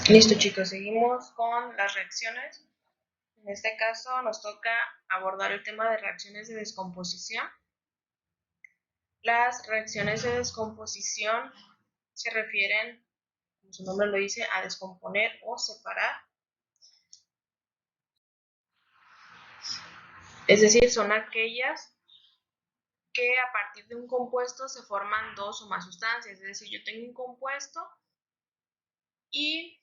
Listo, chicos, seguimos con las reacciones. En este caso nos toca abordar el tema de reacciones de descomposición. Las reacciones de descomposición se refieren, como su nombre lo dice, a descomponer o separar. Es decir, son aquellas que a partir de un compuesto se forman dos o más sustancias. Es decir, yo tengo un compuesto y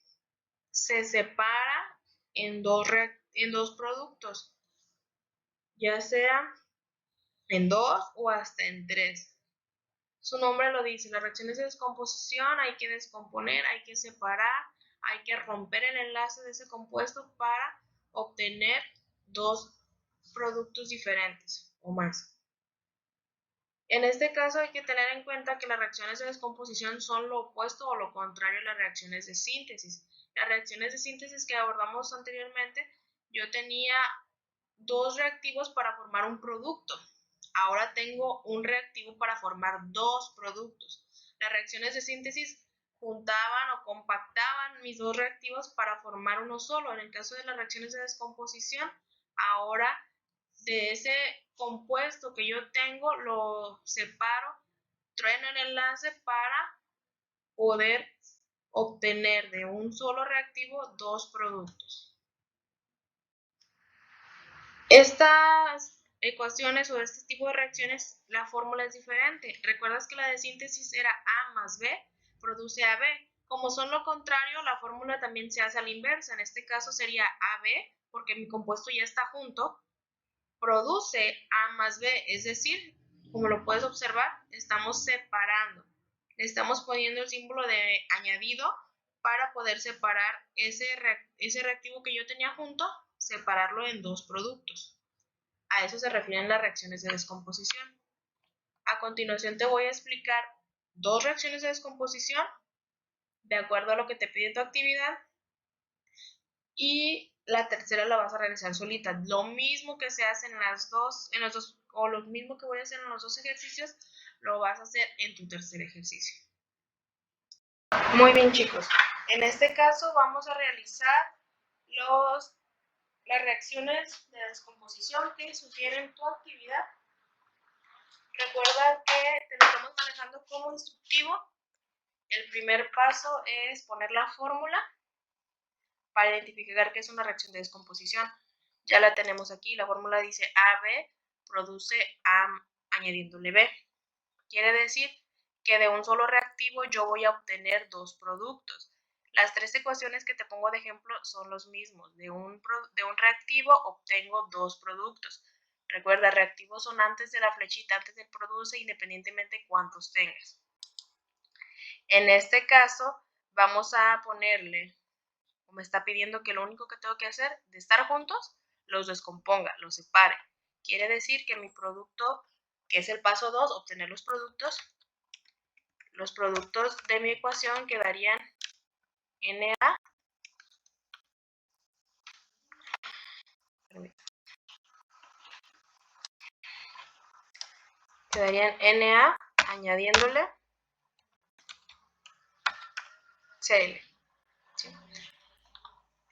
se separa en dos productos, ya sea en dos o hasta en tres. Su nombre lo dice, las reacciones de descomposición hay que descomponer, hay que separar, hay que romper el enlace de ese compuesto para obtener dos productos diferentes o más. En este caso hay que tener en cuenta que las reacciones de descomposición son lo opuesto o lo contrario a las reacciones de síntesis. Las reacciones de síntesis que abordamos anteriormente, yo tenía dos reactivos para formar un producto. Ahora tengo un reactivo para formar dos productos. Las reacciones de síntesis juntaban o compactaban mis dos reactivos para formar uno solo. En el caso de las reacciones de descomposición, ahora de ese compuesto que yo tengo lo separo, trueno el enlace para poder obtener de un solo reactivo dos productos. Estas ecuaciones o este tipo de reacciones, la fórmula es diferente. ¿Recuerdas que la de síntesis era A más B? Produce AB. Como son lo contrario, la fórmula también se hace a la inversa. En este caso sería AB, porque mi compuesto ya está junto, produce A más B. Es decir, como lo puedes observar, estamos separando. Le estamos poniendo el símbolo de añadido para poder separar ese reactivo que yo tenía junto, separarlo en dos productos. A eso se refieren las reacciones de descomposición. A continuación te voy a explicar dos reacciones de descomposición de acuerdo a lo que te pide tu actividad, y la tercera la vas a realizar solita. Lo mismo que se hace en los dos, o lo mismo que voy a hacer en los dos ejercicios, lo vas a hacer en tu tercer ejercicio. Muy bien, chicos. En este caso vamos a realizar las reacciones de descomposición que sugieren tu actividad. Recuerda que te lo estamos manejando como instructivo. El primer paso es poner la fórmula para identificar qué es una reacción de descomposición. Ya la tenemos aquí. La fórmula dice AB produce A añadiéndole B. Quiere decir que de un solo reactivo yo voy a obtener dos productos. Las tres ecuaciones que te pongo de ejemplo son los mismos. De un reactivo obtengo dos productos. Recuerda, reactivos son antes de la flechita, antes del produce, independientemente cuántos tengas. En este caso, vamos a ponerle, o me está pidiendo que lo único que tengo que hacer de estar juntos, los descomponga, los separe. Quiere decir que mi producto, que es el paso 2, obtener los productos de mi ecuación quedarían Na, Na añadiéndole Cl. ¿Sí?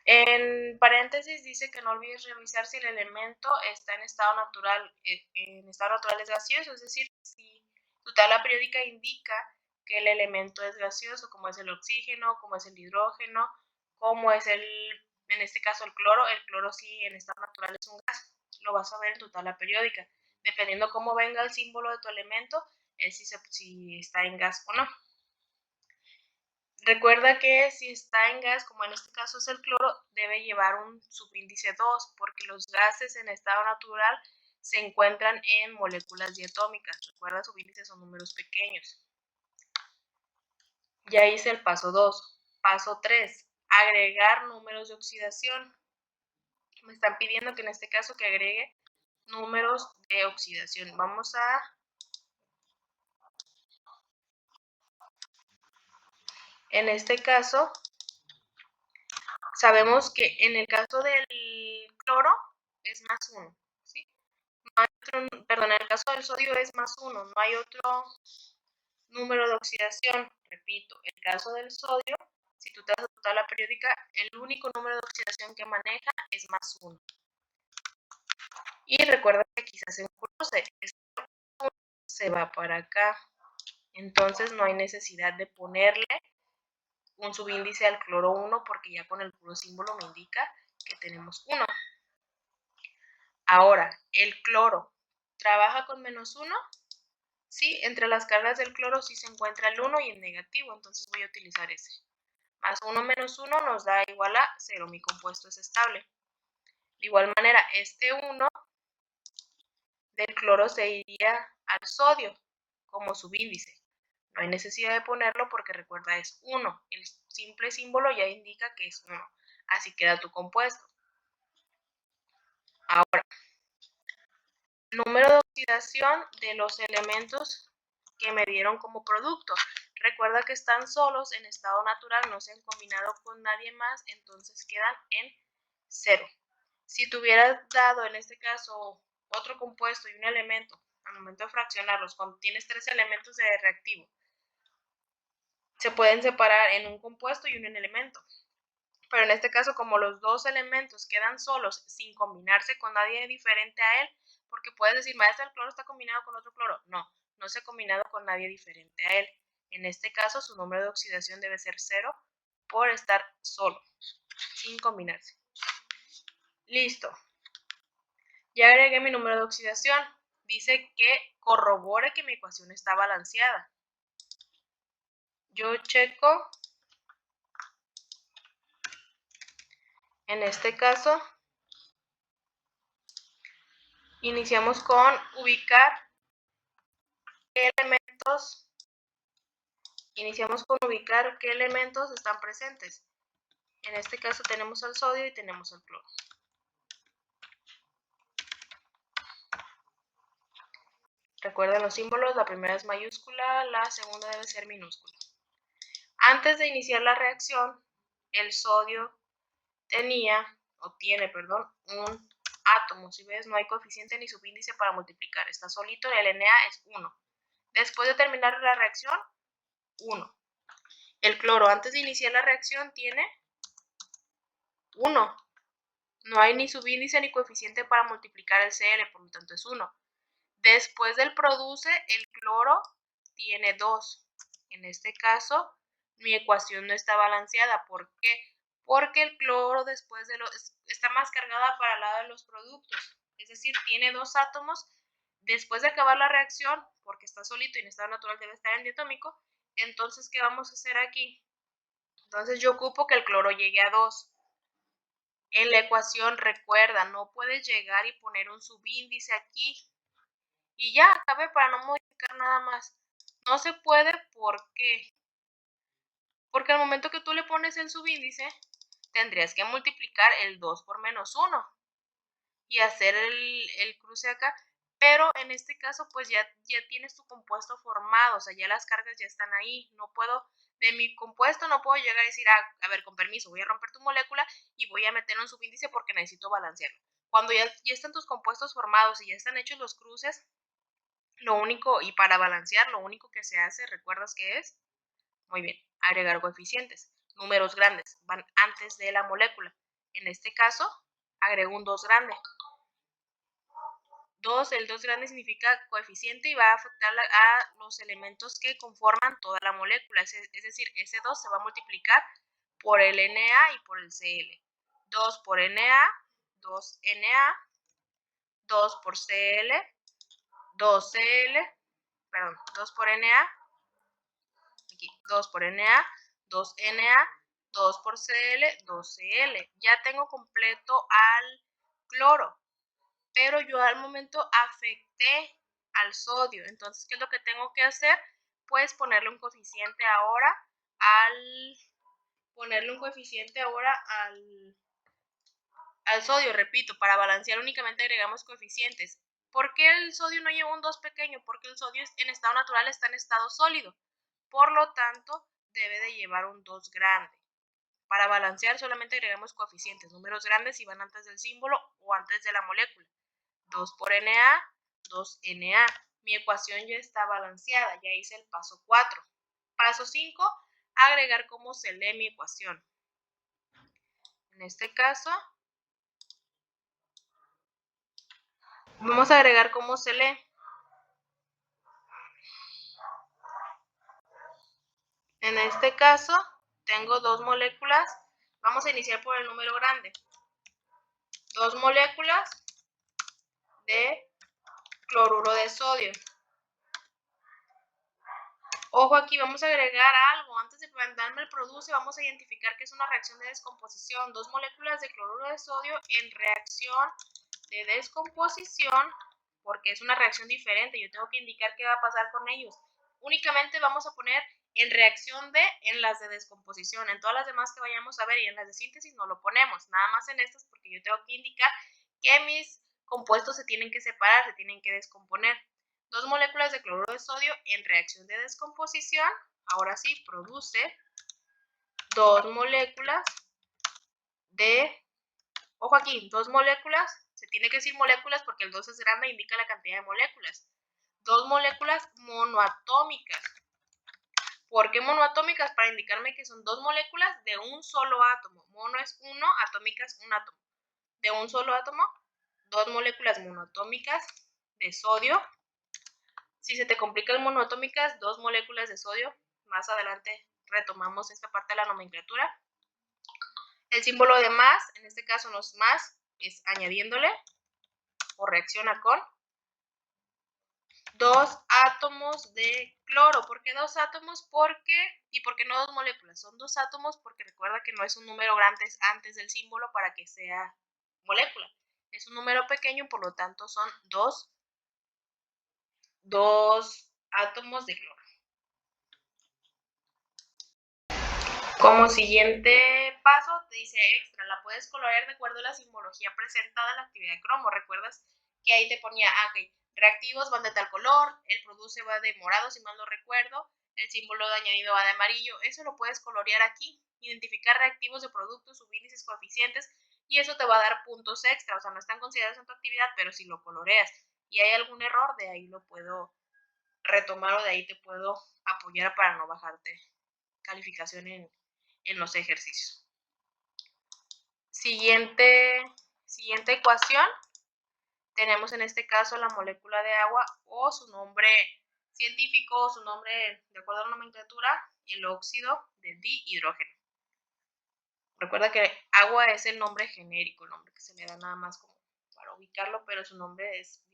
En paréntesis dice que no olvides revisar si el elemento está en estado natural es gaseoso, es decir, si tu tabla periódica indica que el elemento es gaseoso, como es el oxígeno, como es el hidrógeno, como es en este caso el cloro sí en estado natural es un gas, lo vas a ver en tu tabla periódica. Dependiendo cómo venga el símbolo de tu elemento, es si está en gas o no. Recuerda que si está en gas, como en este caso es el cloro, debe llevar un subíndice 2, porque los gases en estado natural se encuentran en moléculas diatómicas. Recuerda, subíndices son números pequeños. Ya hice el paso 2. Paso 3, agregar números de oxidación. Me están pidiendo que en este caso que agregue números de oxidación. Vamos a... En este caso, sabemos que en el caso del cloro es más 1, ¿sí? En el caso del sodio es más 1, no hay otro número de oxidación. Repito, el caso del sodio Si tú te das tu tabla periódica, el único número de oxidación que maneja es +1. Y recuerda que aquí se hace un cruce. Este 1 se va para acá. Entonces no hay necesidad de ponerle un subíndice al cloro 1 porque ya con el puro símbolo me indica que tenemos 1. Ahora, el cloro, ¿trabaja con -1? Sí, entre las cargas del cloro sí se encuentra el 1 y el negativo, entonces voy a utilizar ese. +1 menos 1 nos da igual a 0, mi compuesto es estable. De igual manera, este 1 del cloro se iría al sodio como subíndice. No hay necesidad de ponerlo porque recuerda es 1. El simple símbolo ya indica que es 1. Así queda tu compuesto. Ahora, número de oxidación de los elementos que me dieron como producto. Recuerda que están solos en estado natural, no se han combinado con nadie más, entonces quedan en 0. Si te hubieras dado en este caso otro compuesto y un elemento, al momento de fraccionarlos, cuando tienes 3 elementos de reactivo, se pueden separar en un compuesto y un elemento. Pero en este caso, como los dos elementos quedan solos sin combinarse con nadie diferente a él, porque puedes decir, maestra, el cloro está combinado con otro cloro. No, no se ha combinado con nadie diferente a él. En este caso, su número de oxidación debe ser 0 por estar solo, sin combinarse. Listo. Ya agregué mi número de oxidación. Dice que corrobore que mi ecuación está balanceada. Yo checo. En este caso, iniciamos con ubicar qué elementos están presentes. En este caso tenemos al sodio y tenemos al cloro. Recuerden los símbolos, la primera es mayúscula, la segunda debe ser minúscula. Antes de iniciar la reacción, el sodio tiene, un átomo. Si ves, no hay coeficiente ni subíndice para multiplicar. Está solito, el Na es 1. Después de terminar la reacción, 1. El cloro, antes de iniciar la reacción, tiene 1. No hay ni subíndice ni coeficiente para multiplicar el Cl, por lo tanto es 1. Después del produce, el cloro tiene 2. En este caso, mi ecuación no está balanceada. ¿Por qué? Porque el cloro después está más cargada para el lado de los productos. Es decir, tiene 2 átomos. Después de acabar la reacción, porque está solito y en estado natural debe estar en diatómico, entonces, ¿qué vamos a hacer aquí? Entonces, yo ocupo que el cloro llegue a 2. En la ecuación, recuerda, no puedes llegar y poner un subíndice aquí. Y ya acabé para no modificar nada más. No se puede, ¿por qué? Porque al momento que tú le pones el subíndice, tendrías que multiplicar el 2 por -1 y hacer el cruce acá. Pero en este caso, pues ya tienes tu compuesto formado, o sea, ya las cargas ya están ahí. No puedo, de mi compuesto no puedo llegar a decir, a ver, con permiso, voy a romper tu molécula y voy a meter un subíndice porque necesito balancearlo. Cuando ya están tus compuestos formados y ya están hechos los cruces, lo único, y para balancear, lo único que se hace, ¿recuerdas qué es? Muy bien, agregar coeficientes. Números grandes van antes de la molécula. En este caso, agrego un 2 grande. El 2 grande significa coeficiente y va a afectar a los elementos que conforman toda la molécula. Es decir, ese 2 se va a multiplicar por el Na y por el Cl. 2 por Na, 2 Na, 2 por Cl, 2 Cl, perdón, 2 por Na, aquí, 2 por Na, 2 Na, 2 por Cl, 2 Cl. Ya tengo completo al cloro, pero yo al momento afecté al sodio. Entonces, ¿qué es lo que tengo que hacer? Pues ponerle un coeficiente ahora al sodio. Repito, para balancear únicamente agregamos coeficientes. ¿Por qué el sodio no lleva un 2 pequeño? Porque el sodio en estado natural está en estado sólido. Por lo tanto, debe de llevar un 2 grande. Para balancear solamente agregamos coeficientes, números grandes si van antes del símbolo o antes de la molécula. 2 por Na, 2 Na. Mi ecuación ya está balanceada, ya hice el paso 4. Paso 5, agregar cómo se lee mi ecuación. En este caso, vamos a agregar cómo se lee. En este caso, tengo 2 moléculas. Vamos a iniciar por el número grande. 2 moléculas de cloruro de sodio. Ojo aquí, vamos a agregar algo. Antes de darme el produce, vamos a identificar que es una reacción de descomposición. 2 moléculas de cloruro de sodio en reacción de descomposición, porque es una reacción diferente. Yo tengo que indicar qué va a pasar con ellos. Únicamente vamos a poner en reacción de, en las de descomposición. En todas las demás que vayamos a ver y en las de síntesis no lo ponemos. Nada más en estas porque yo tengo que indicar que mis compuestos se tienen que separar, se tienen que descomponer. 2 moléculas de cloruro de sodio en reacción de descomposición, ahora sí, produce 2 moléculas de, ojo aquí, 2 moléculas, se tiene que decir moléculas porque el 2 es grande e indica la cantidad de moléculas. 2 moléculas monoatómicas. ¿Por qué monoatómicas? Para indicarme que son 2 moléculas de un solo átomo. Mono es 1, atómica es un átomo. De un solo átomo, 2 moléculas monoatómicas de sodio. Si se te complican monoatómicas, 2 moléculas de sodio. Más adelante retomamos esta parte de la nomenclatura. El símbolo de más, en este caso no es más, es añadiéndole o reacciona con 2 átomos de cloro. ¿Por qué 2 átomos? ¿Y por qué no 2 moléculas? Son 2 átomos porque recuerda que no es un número grande antes del símbolo para que sea molécula. Es un número pequeño, por lo tanto son 2 átomos de cloro. Como siguiente paso, te dice extra, la puedes colorear de acuerdo a la simbología presentada en la actividad de cromo. ¿Recuerdas que ahí te ponía, reactivos van de tal color, el produce va de morado, si mal no recuerdo, el símbolo de añadido va de amarillo? Eso lo puedes colorear aquí, identificar reactivos de productos, subíndices, coeficientes, y eso te va a dar puntos extra. O sea, no están considerados en tu actividad, pero si lo coloreas y hay algún error, de ahí lo puedo retomar o de ahí te puedo apoyar para no bajarte calificación en los ejercicios. Siguiente ecuación, tenemos en este caso la molécula de agua o su nombre científico o su nombre de acuerdo a la nomenclatura, el óxido de dihidrógeno. Recuerda que agua es el nombre genérico, el nombre que se le da nada más como para ubicarlo, pero su nombre es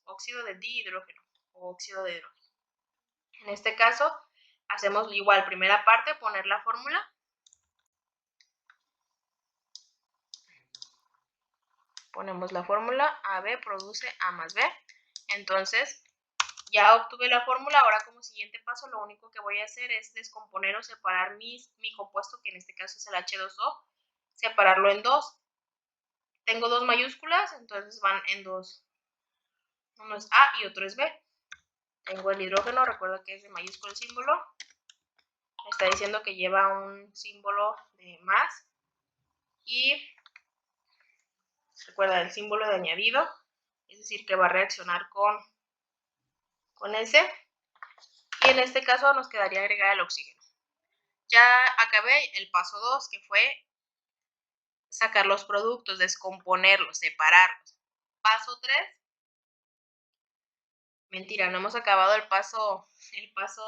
óxido de dihidrógeno o óxido de hidrógeno. En este caso, hacemos igual, primera parte, poner la fórmula. Ponemos la fórmula, AB produce A más B. Entonces, ya obtuve la fórmula. Ahora, como siguiente paso, lo único que voy a hacer es descomponer o separar mi compuesto, que en este caso es el H2O, separarlo en 2. Tengo 2 mayúsculas, entonces van en 2. Uno es A y otro es B. Tengo el hidrógeno, recuerda que es de mayúsculo el símbolo. Me está diciendo que lleva un símbolo de más. Y recuerda el símbolo de añadido, es decir, que va a reaccionar con ese. Y en este caso nos quedaría agregar el oxígeno. Ya acabé el paso 2, que fue sacar los productos, descomponerlos, separarlos. Paso 3. Mentira, no hemos acabado el paso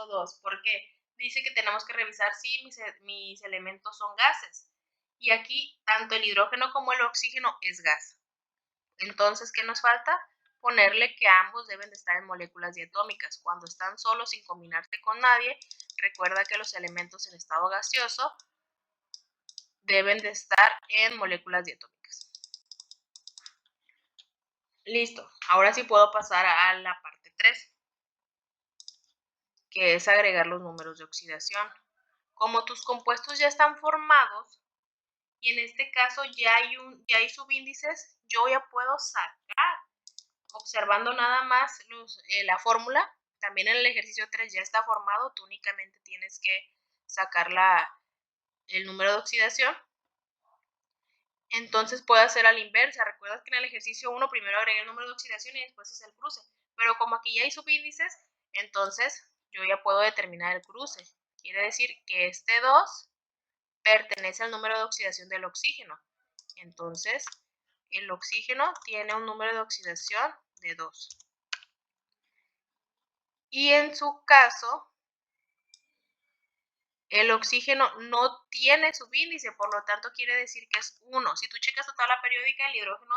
2. ¿Por qué? Dice que tenemos que revisar si mis elementos son gases. Y aquí tanto el hidrógeno como el oxígeno es gas. Entonces, ¿qué nos falta? Ponerle que ambos deben de estar en moléculas diatómicas. Cuando están solos sin combinarse con nadie, recuerda que los elementos en estado gaseoso deben de estar en moléculas diatómicas. Listo, ahora sí puedo pasar a la parte 3, que es agregar los números de oxidación. Como tus compuestos ya están formados, y en este caso ya hay subíndices, yo ya puedo sacar, observando nada más la fórmula. También en el ejercicio 3 ya está formado, tú únicamente tienes que sacar el número de oxidación. Entonces puedo hacer a la inversa. Recuerda que en el ejercicio 1 primero agregué el número de oxidación y después es el cruce. Pero como aquí ya hay subíndices, entonces yo ya puedo determinar el cruce. Quiere decir que este 2 pertenece al número de oxidación del oxígeno. Entonces, el oxígeno tiene un número de oxidación de 2. Y en su caso, el oxígeno no tiene subíndice, por lo tanto quiere decir que es 1. Si tú checas tu tabla periódica, el hidrógeno,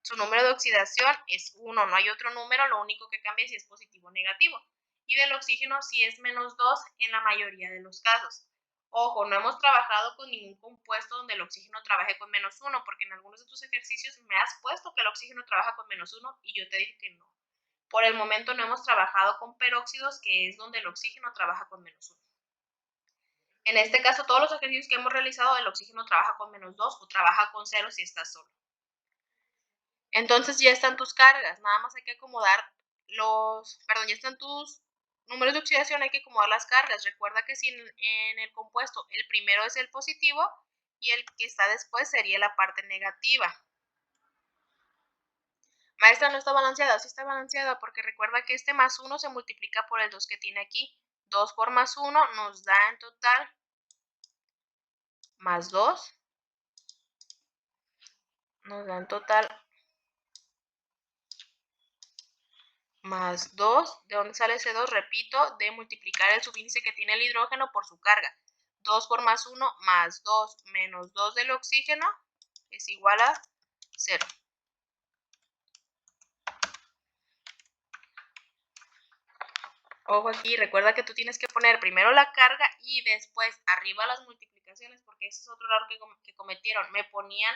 su número de oxidación es 1, no hay otro número, lo único que cambia es si es positivo o negativo. Y del oxígeno sí es -2 en la mayoría de los casos. Ojo, no hemos trabajado con ningún compuesto donde el oxígeno trabaje con -1, porque en algunos de tus ejercicios me has puesto que el oxígeno trabaja con -1 y yo te dije que no. Por el momento no hemos trabajado con peróxidos, que es donde el oxígeno trabaja con -1. En este caso, todos los ejercicios que hemos realizado, el oxígeno trabaja con -2 o trabaja con 0 si estás solo. Entonces ya están tus cargas, nada más hay que acomodar ya están tus números de oxidación, hay que acomodar las cargas. Recuerda que si en el compuesto el primero es el positivo y el que está después sería la parte negativa. Maestra, no está balanceada, sí está balanceada porque recuerda que este +1 se multiplica por el 2 que tiene aquí. 2 por +1 nos da en total +2. Nos da en total +2. ¿De dónde sale ese 2? Repito, de multiplicar el subíndice que tiene el hidrógeno por su carga. 2 por +1 más 2 menos 2 del oxígeno es igual a 0. Ojo aquí, recuerda que tú tienes que poner primero la carga y después arriba las multiplicaciones, porque ese es otro error que cometieron. Me ponían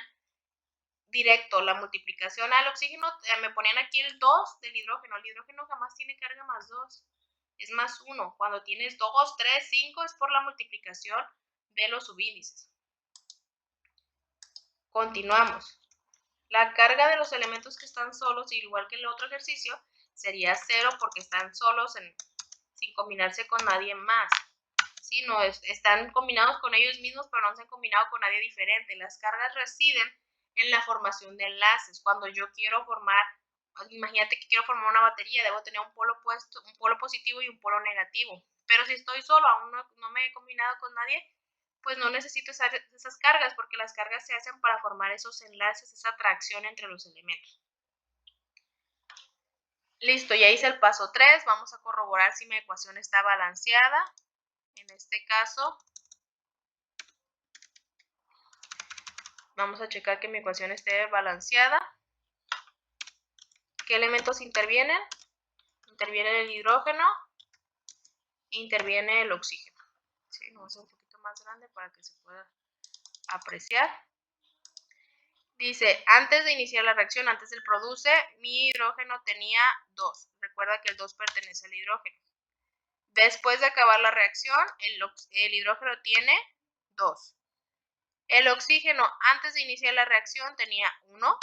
directo la multiplicación al oxígeno, me ponían aquí el 2 del hidrógeno. El hidrógeno jamás tiene carga +2, es +1. Cuando tienes 2, 3, 5 es por la multiplicación de los subíndices. Continuamos. La carga de los elementos que están solos, igual que el otro ejercicio, sería 0 porque están solos sin combinarse con nadie más. ¿Sí? No, están combinados con ellos mismos, pero no se han combinado con nadie diferente. Las cargas residen en la formación de enlaces. Cuando yo quiero formar, imagínate que quiero formar una batería, debo tener un polo positivo y un polo negativo. Pero si estoy solo, aún no me he combinado con nadie, pues no necesito esas cargas, porque las cargas se hacen para formar esos enlaces, esa atracción entre los elementos. Listo, ya hice el paso 3, vamos a corroborar si mi ecuación está balanceada. En este caso, vamos a checar que mi ecuación esté balanceada. ¿Qué elementos intervienen? Interviene el hidrógeno e interviene el oxígeno. Sí, lo voy a hacer un poquito más grande para que se pueda apreciar. Dice, antes de iniciar la reacción, antes del produce, mi hidrógeno tenía 2. Recuerda que el 2 pertenece al hidrógeno. Después de acabar la reacción, el hidrógeno tiene 2. El oxígeno, antes de iniciar la reacción, tenía 1.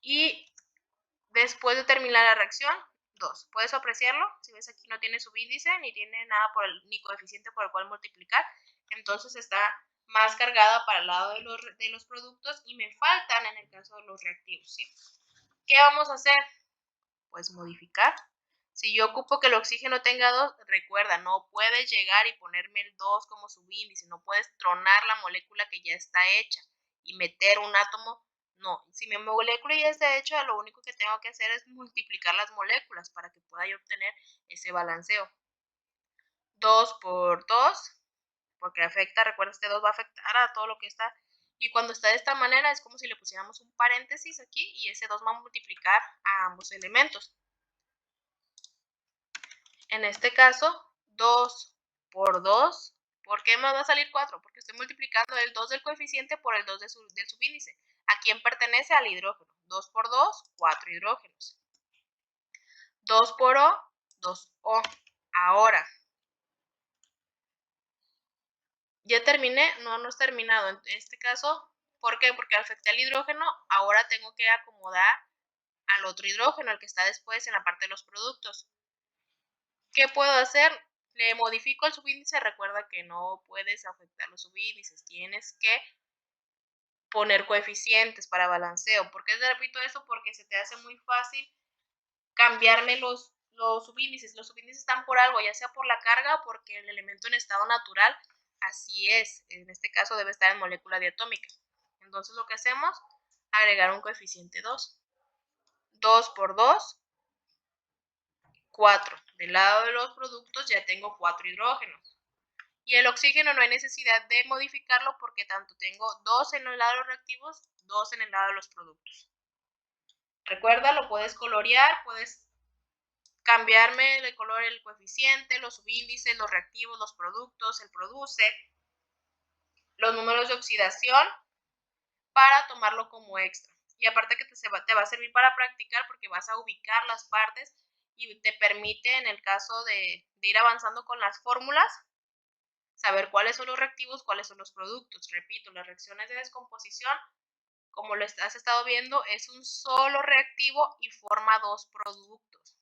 Y después de terminar la reacción, 2. ¿Puedes apreciarlo? Si ves aquí no tiene subíndice, ni tiene nada ni coeficiente por el cual multiplicar. Entonces está más cargada para el lado de los productos y me faltan en el caso de los reactivos, ¿sí? ¿Qué vamos a hacer? Pues modificar. Si yo ocupo que el oxígeno tenga 2, recuerda, no puedes llegar y ponerme el 2 como subíndice, no puedes tronar la molécula que ya está hecha y meter un átomo. No, si mi molécula ya está hecha, lo único que tengo que hacer es multiplicar las moléculas para que pueda yo obtener ese balanceo. 2 por 2, porque recuerda, este 2 va a afectar a todo lo que está. Y cuando está de esta manera es como si le pusiéramos un paréntesis aquí y ese 2 va a multiplicar a ambos elementos. En este caso, 2 por 2, ¿por qué me va a salir 4? Porque estoy multiplicando el 2 del coeficiente por el 2 del subíndice. ¿A quién pertenece? Al hidrógeno. 2 por 2, 4 hidrógenos. 2 por O, 2O. Ahora, ¿ya terminé? No es terminado. En este caso, ¿por qué? Porque afecté al hidrógeno, ahora tengo que acomodar al otro hidrógeno, el que está después en la parte de los productos. ¿Qué puedo hacer? Le modifico el subíndice. Recuerda que no puedes afectar los subíndices. Tienes que poner coeficientes para balanceo. ¿Por qué te repito eso? Porque se te hace muy fácil cambiarme los subíndices. Los subíndices están por algo, ya sea por la carga o porque el elemento en estado natural así es. En este caso debe estar en molécula diatómica. Entonces lo que hacemos, agregar un coeficiente 2. 2 por 2, 4. Del lado de los productos ya tengo 4 hidrógenos. Y el oxígeno no hay necesidad de modificarlo porque tanto tengo 2 en el lado de los reactivos, 2 en el lado de los productos. Recuerda, lo puedes colorear, puedes cambiarme de color el coeficiente, los subíndices, los reactivos, los productos, el produce, los números de oxidación para tomarlo como extra. Y aparte que te va a servir para practicar porque vas a ubicar las partes y te permite, en el caso de ir avanzando con las fórmulas, saber cuáles son los reactivos, cuáles son los productos. Repito, las reacciones de descomposición, como lo has estado viendo, es un solo reactivo y forma 2 productos.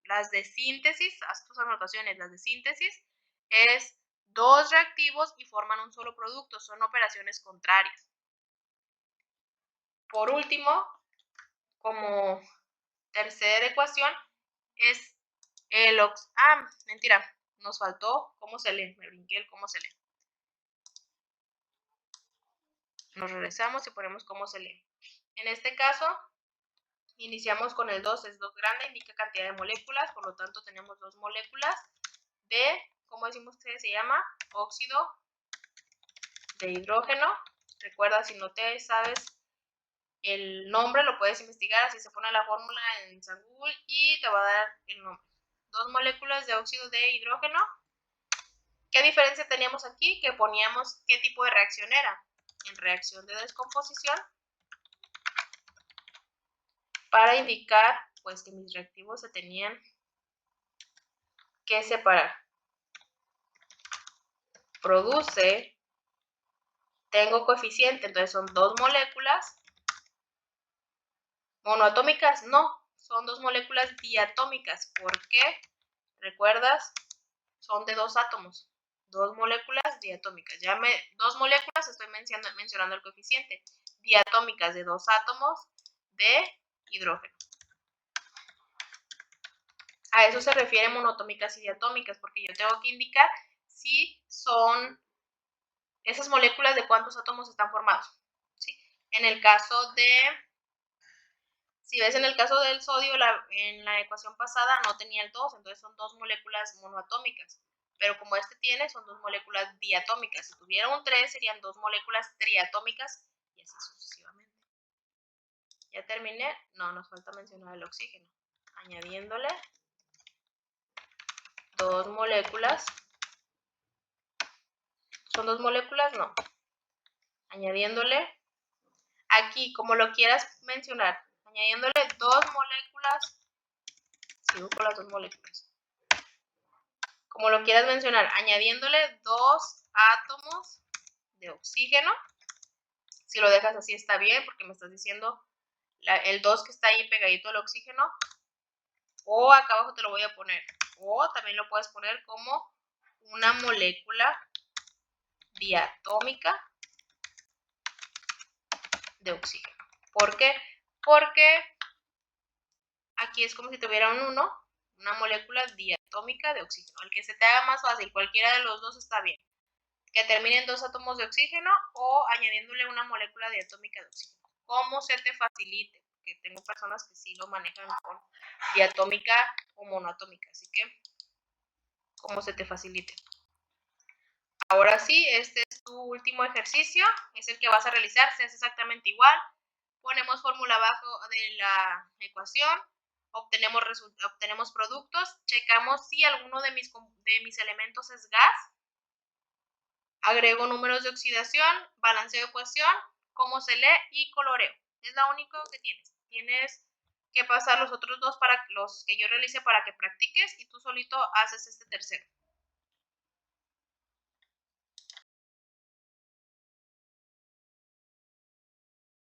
Las de síntesis, haz tus anotaciones, las de síntesis es 2 reactivos y forman un solo producto, son operaciones contrarias. Por último, como tercera ecuación, es el mentira, nos faltó cómo se lee, me brinqué el cómo se lee. Nos regresamos y ponemos cómo se lee. En este caso, iniciamos con el 2, es 2 grande, indica cantidad de moléculas, por lo tanto tenemos 2 moléculas de, ¿cómo decimos que se llama? Óxido de hidrógeno. Recuerda, si no te sabes el nombre, lo puedes investigar, así se pone la fórmula en San Google y te va a dar el nombre. 2 moléculas de óxido de hidrógeno. ¿Qué diferencia teníamos aquí? Que poníamos qué tipo de reacción era. En reacción de descomposición, para indicar pues que mis reactivos se tenían que separar. Produce, tengo coeficiente, entonces son 2 moléculas. Monoatómicas no, son 2 moléculas diatómicas. ¿Por qué? ¿Recuerdas? Son de 2 átomos. 2 moléculas diatómicas. 2 moléculas, estoy mencionando el coeficiente. Diatómicas de 2 átomos de hidrógeno. A eso se refiere monoatómicas y diatómicas, porque yo tengo que indicar si son esas moléculas de cuántos átomos están formados. ¿Sí? En el caso de, si ves en el caso del sodio, en la ecuación pasada no tenía el 2, entonces son 2 moléculas monoatómicas. Pero como este tiene, son 2 moléculas diatómicas. Si tuviera un 3, serían 2 moléculas triatómicas y así sucesivamente. ¿Ya terminé? No, nos falta mencionar el oxígeno. Añadiéndole 2 moléculas. ¿Son 2 moléculas? No. Añadiéndole, aquí, como lo quieras mencionar, añadiéndole 2 moléculas. Sigo con las 2 moléculas. Como lo quieras mencionar, añadiéndole 2 átomos de oxígeno. Si lo dejas así está bien, porque me estás diciendo el 2 que está ahí pegadito al oxígeno. O acá abajo te lo voy a poner. O también lo puedes poner como una molécula diatómica de oxígeno. ¿Por qué? Porque aquí es como si tuviera un 1, una molécula diatómica de oxígeno. El que se te haga más fácil, cualquiera de los dos está bien. Que terminen 2 átomos de oxígeno o añadiéndole una molécula diatómica de oxígeno. Como se te facilite, porque tengo personas que sí lo manejan con diatómica o monoatómica, así que como se te facilite. Ahora sí, este es tu último ejercicio, es el que vas a realizar, se hace exactamente igual. Ponemos fórmula abajo de la ecuación, obtenemos productos, checamos si alguno de mis elementos es gas, agrego números de oxidación, balanceo ecuación, cómo se lee y coloreo. Es lo único que tienes. Tienes que pasar los otros dos para los que yo realice para que practiques y tú solito haces este tercero.